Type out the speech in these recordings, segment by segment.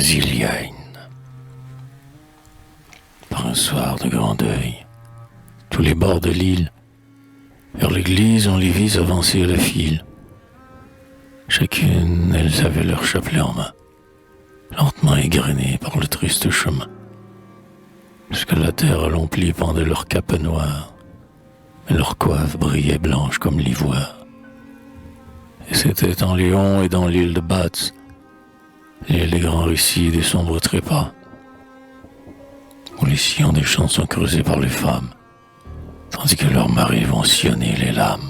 brésilienne. Par un soir de grand deuil, tous les bords de l'île, vers l'église, on les vit avancer à la file. Chacune, elles avaient leur chapelet en main, lentement égrenées par le triste chemin. Jusqu'à la terre à longs plis pendaient leurs capes noires, mais leurs coiffes brillaient blanches comme l'ivoire. Et c'était en Léon et dans l'île de Batz, l'île des grands récits des sombres trépas, où les sillons des champs sont creusés par les femmes, tandis que leurs maris vont sillonner les lames.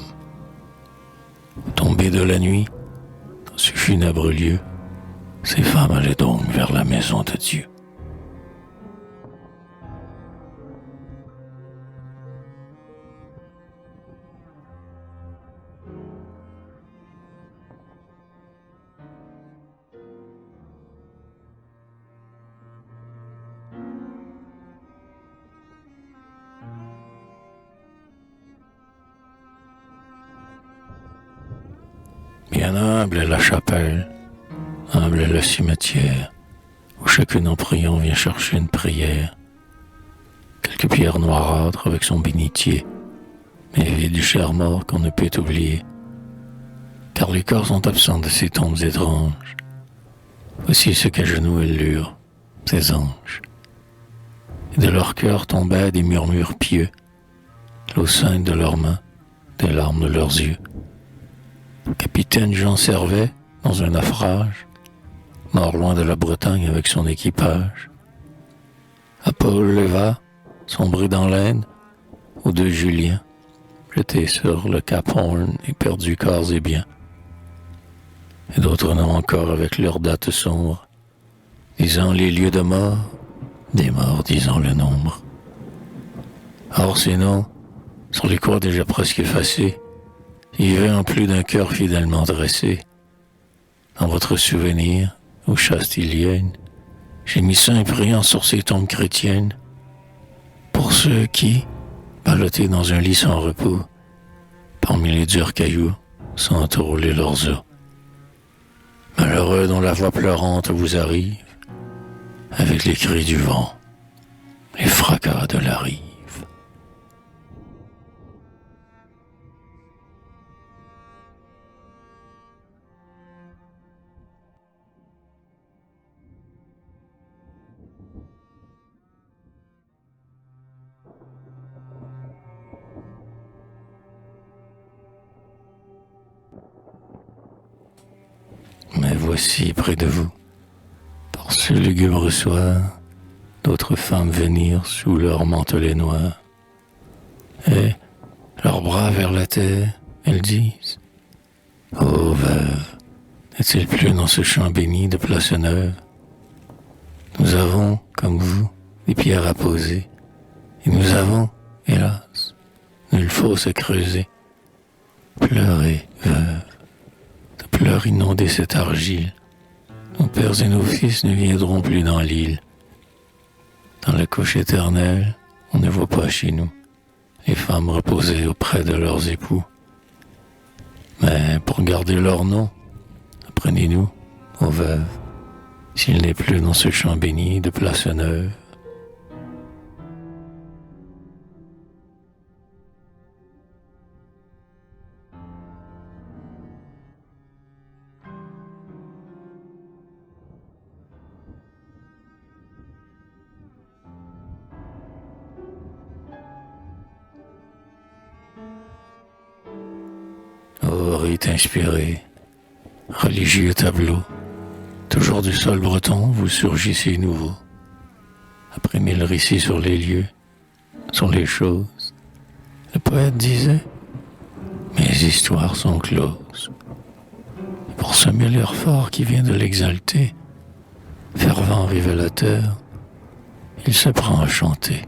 Tombées de la nuit, dans ce funèbre lieu, ces femmes allaient donc vers la maison de Dieu. Bien humble est la chapelle, humble est le cimetière, où chacune en priant vient chercher une prière. Quelques pierres noirâtres avec son bénitier, mais vides du cher mort qu'on ne peut oublier, car les corps sont absents de ces tombes étranges. Voici ce qu'à genoux elles lurent, ces anges. Et de leur cœur tombaient des murmures pieux, l'eau sainte de leurs mains, des larmes de leurs yeux. Capitaine Jean Servet, dans un naufrage, mort loin de la Bretagne avec son équipage. À Paul Léva, sombré dans l'Inde, aux deux Julien, jetés sur le Cap Horn et perdus corps et biens. Et d'autres noms encore avec leurs dates sombres, disant les lieux de mort, des morts disant le nombre. Or ces noms, sur les croix déjà presque effacées, il y avait en plus d'un cœur fidèlement dressé. Dans votre souvenir, ô chaste Ilienne, gémissant et priant sur ces tombes chrétiennes, pour ceux qui, ballottés dans un lit sans repos, parmi les durs cailloux, sentent rouler leurs os. Malheureux dont la voix pleurante vous arrive, avec les cris du vent, les fracas de la rive. Mais voici près de vous, par ce lugubre soir, d'autres femmes venir sous leurs mantelets noirs. Et, leurs bras vers la terre, elles disent « Ô veuve, n'est-il plus dans ce champ béni de place neuve? Nous avons, comme vous, des pierres à poser, et nous avons, hélas, nulle fosse à creuser. Pleurez, veuve, de pleurs inonder cette argile. Nos pères et nos fils ne viendront plus dans l'île. Dans la couche éternelle, on ne voit pas chez nous les femmes reposées auprès de leurs époux. Mais pour garder leur nom, apprenez-nous, ô veuve, s'il n'est plus dans ce champ béni de place neuve. Ô rite inspiré, religieux tableau, toujours du sol breton, vous surgissez nouveau. Après 1000 récits sur les lieux, sur les choses, le poète disait « Mes histoires sont closes ». Pour ce meilleur fort qui vient de l'exalter, fervent révélateur, il se prend à chanter.